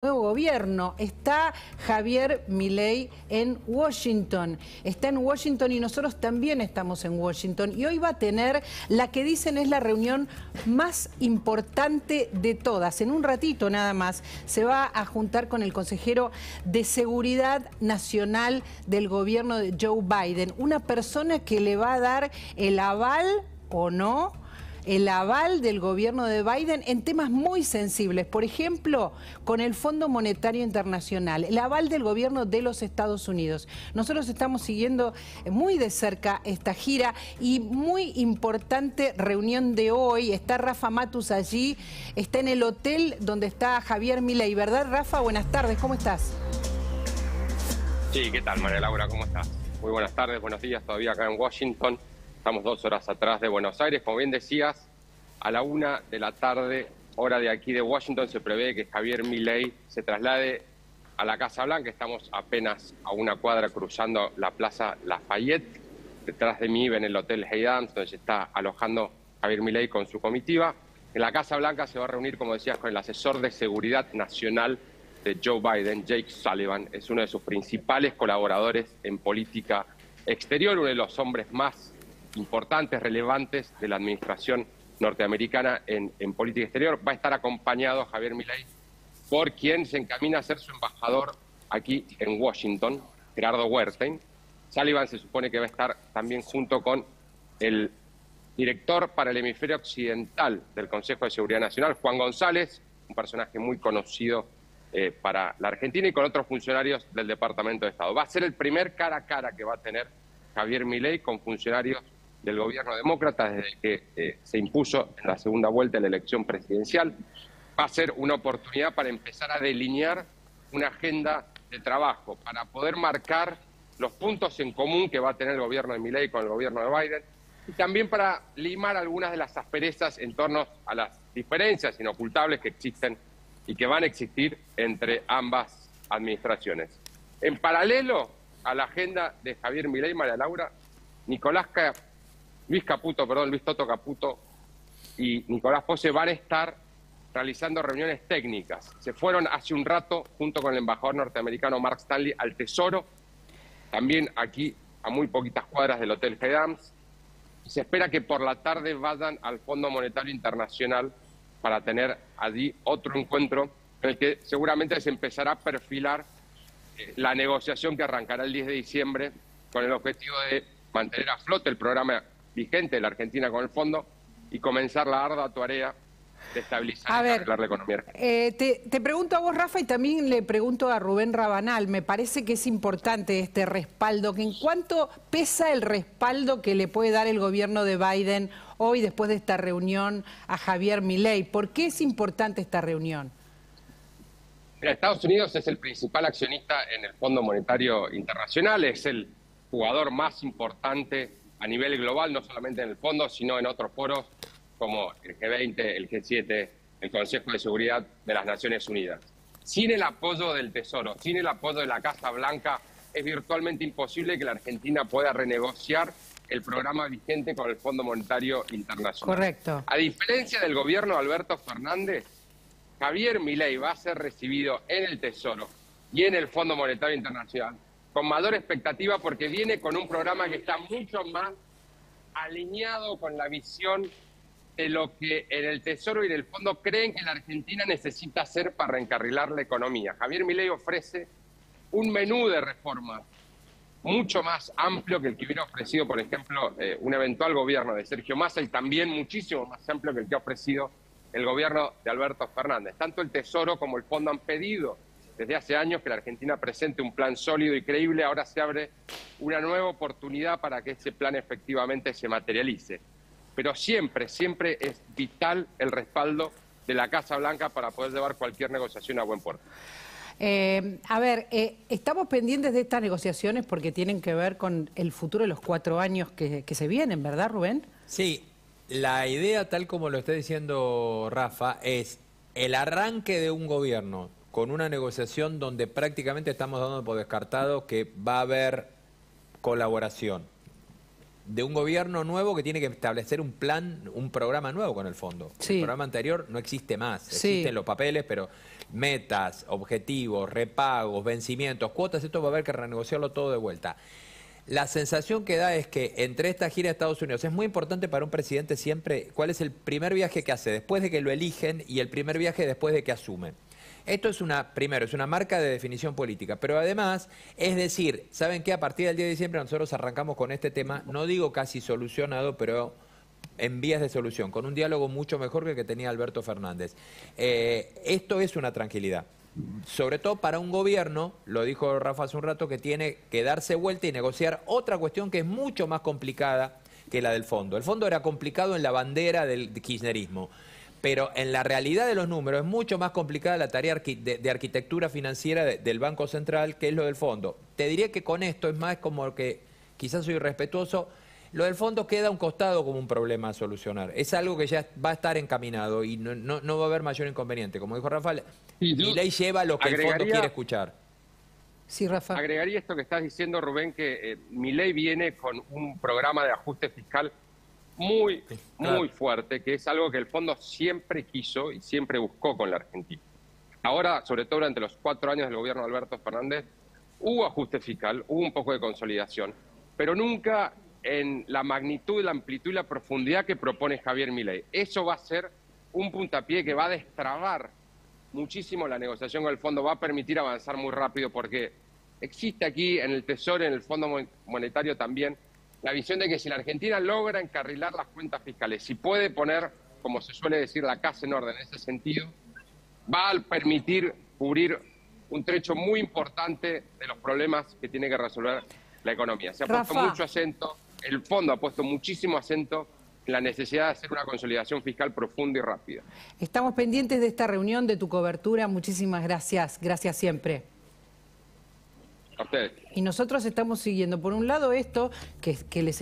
nuevo gobierno. Está Javier Milei en Washington. Está en Washington y nosotros también estamos en Washington. Y hoy va a tener la que dicen es la reunión más importante de todas. En un ratito nada más se va a juntar con el consejero de Seguridad Nacional del gobierno de Joe Biden. Una persona que le va a dar el aval o no, el aval del gobierno de Biden en temas muy sensibles, por ejemplo, con el Fondo Monetario Internacional, el aval del gobierno de los Estados Unidos. Nosotros estamos siguiendo muy de cerca esta gira y muy importante reunión de hoy. Está Rafa Matus allí, está en el hotel donde está Javier Milei, ¿verdad, Rafa? Buenas tardes, ¿cómo estás? Sí, ¿qué tal, María Laura? ¿Cómo estás? Muy buenas tardes, buenos días, todavía acá en Washington. Estamos 2 horas atrás de Buenos Aires. Como bien decías, a la 1 de la tarde, hora de aquí de Washington, se prevé que Javier Milei se traslade a la Casa Blanca. Estamos apenas a una cuadra cruzando la Plaza Lafayette. Detrás de mí ven el Hotel Hyams, donde se está alojando Javier Milei con su comitiva. En la Casa Blanca se va a reunir, como decías, con el asesor de Seguridad Nacional de Joe Biden, Jake Sullivan. Es uno de sus principales colaboradores en política exterior, uno de los hombres más importantes, relevantes de la administración norteamericana en política exterior. Va a estar acompañado Javier Milei por quien se encamina a ser su embajador aquí en Washington, Gerardo Wertheim. Sullivan se supone que va a estar también junto con el director para el hemisferio occidental del Consejo de Seguridad Nacional, Juan González, un personaje muy conocido para la Argentina, y con otros funcionarios del Departamento de Estado. Va a ser el primer cara a cara que va a tener Javier Milei con funcionarios del gobierno demócrata desde que se impuso en la segunda vuelta de la elección presidencial. Va a ser una oportunidad para empezar a delinear una agenda de trabajo, para poder marcar los puntos en común que va a tener el gobierno de Milei con el gobierno de Biden, y también para limar algunas de las asperezas en torno a las diferencias inocultables que existen y que van a existir entre ambas administraciones. En paralelo a la agenda de Javier Milei, María Laura, Luis Toto Caputo y Nicolás Pose van a estar realizando reuniones técnicas. Se fueron hace un rato junto con el embajador norteamericano Mark Stanley al Tesoro, también aquí a muy poquitas cuadras del Hotel Hyams. Se espera que por la tarde vayan al Fondo Monetario Internacional para tener allí otro encuentro en el que seguramente se empezará a perfilar la negociación que arrancará el 10 de diciembre con el objetivo de mantener a flote el programa vigente de la Argentina con el fondo y comenzar la ardua tarea de estabilizar y arreglar la economía. Te pregunto a vos, Rafa, y también le pregunto a Rubén Rabanal. Me parece que es importante este respaldo. ¿En cuánto pesa el respaldo que le puede dar el gobierno de Biden hoy después de esta reunión a Javier Milei? ¿Por qué es importante esta reunión? Mira, Estados Unidos es el principal accionista en el Fondo Monetario Internacional, es el jugador más importante a nivel global, no solamente en el fondo, sino en otros foros como el G20, el G7, el Consejo de Seguridad de las Naciones Unidas. Sin el apoyo del Tesoro, sin el apoyo de la Casa Blanca, es virtualmente imposible que la Argentina pueda renegociar el programa vigente con el Fondo Monetario Internacional. Correcto. A diferencia del gobierno de Alberto Fernández, Javier Milei va a ser recibido en el Tesoro y en el Fondo Monetario Internacional con mayor expectativa porque viene con un programa que está mucho más alineado con la visión de lo que en el Tesoro y en el Fondo creen que la Argentina necesita hacer para reencarrilar la economía. Javier Milei ofrece un menú de reformas mucho más amplio que el que hubiera ofrecido, por ejemplo, un eventual gobierno de Sergio Massa, y también muchísimo más amplio que el que ha ofrecido el gobierno de Alberto Fernández. Tanto el Tesoro como el Fondo han pedido desde hace años que la Argentina presente un plan sólido y creíble. Ahora se abre una nueva oportunidad para que ese plan efectivamente se materialice. Pero siempre es vital el respaldo de la Casa Blanca para poder llevar cualquier negociación a buen puerto. Estamos pendientes de estas negociaciones porque tienen que ver con el futuro de los 4 años que se vienen, ¿verdad, Rubén? Sí, la idea, tal como lo está diciendo Rafa, es el arranque de un gobierno con una negociación donde prácticamente estamos dando por descartado que va a haber colaboración. de un gobierno nuevo que tiene que establecer un plan, un programa nuevo con el fondo. Sí. El programa anterior no existe más. Sí. Existen los papeles, pero metas, objetivos, repagos, vencimientos, cuotas, esto va a haber que renegociarlo todo de vuelta. La sensación que da es que entre esta gira de Estados Unidos es muy importante para un presidente siempre cuál es el primer viaje que hace después de que lo eligen y el primer viaje después de que asume. Esto es primero, es una marca de definición política, pero además, es decir, ¿saben qué? A partir del 10 de diciembre nosotros arrancamos con este tema, no digo casi solucionado, pero en vías de solución, con un diálogo mucho mejor que el que tenía Alberto Fernández. Esto es una tranquilidad. Sobre todo para un gobierno, lo dijo Rafa hace un rato, que tiene que darse vuelta y negociar otra cuestión que es mucho más complicada que la del fondo. El fondo era complicado en la bandera del kirchnerismo, pero en la realidad de los números es mucho más complicada la tarea de arquitectura financiera del Banco Central, que es lo del fondo. Te diría que con esto es más como que, quizás soy irrespetuoso, lo del fondo queda a un costado como un problema a solucionar. Es algo que ya va a estar encaminado y no va a haber mayor inconveniente. Como dijo Rafael, Milei lleva lo que el fondo quiere escuchar. Sí, Rafa. Agregaría esto que estás diciendo, Rubén, que Milei viene con un programa de ajuste fiscal muy fuerte, que es algo que el fondo siempre quiso y siempre buscó con la Argentina. Ahora, sobre todo durante los 4 años del gobierno de Alberto Fernández, hubo ajuste fiscal, hubo un poco de consolidación, pero nunca en la magnitud, la amplitud y la profundidad que propone Javier Milei. Eso va a ser un puntapié que va a destrabar muchísimo la negociación con el fondo, va a permitir avanzar muy rápido porque existe aquí en el Tesoro, en el Fondo Monetario también, la visión de que si la Argentina logra encarrilar las cuentas fiscales, si puede poner, como se suele decir, la casa en orden en ese sentido, va a permitir cubrir un trecho muy importante de los problemas que tiene que resolver la economía. Se ha puesto mucho acento, el fondo ha puesto muchísimo acento en la necesidad de hacer una consolidación fiscal profunda y rápida. Estamos pendientes de esta reunión, de tu cobertura. Muchísimas gracias. Gracias siempre. A ustedes. Y nosotros estamos siguiendo, por un lado, esto que les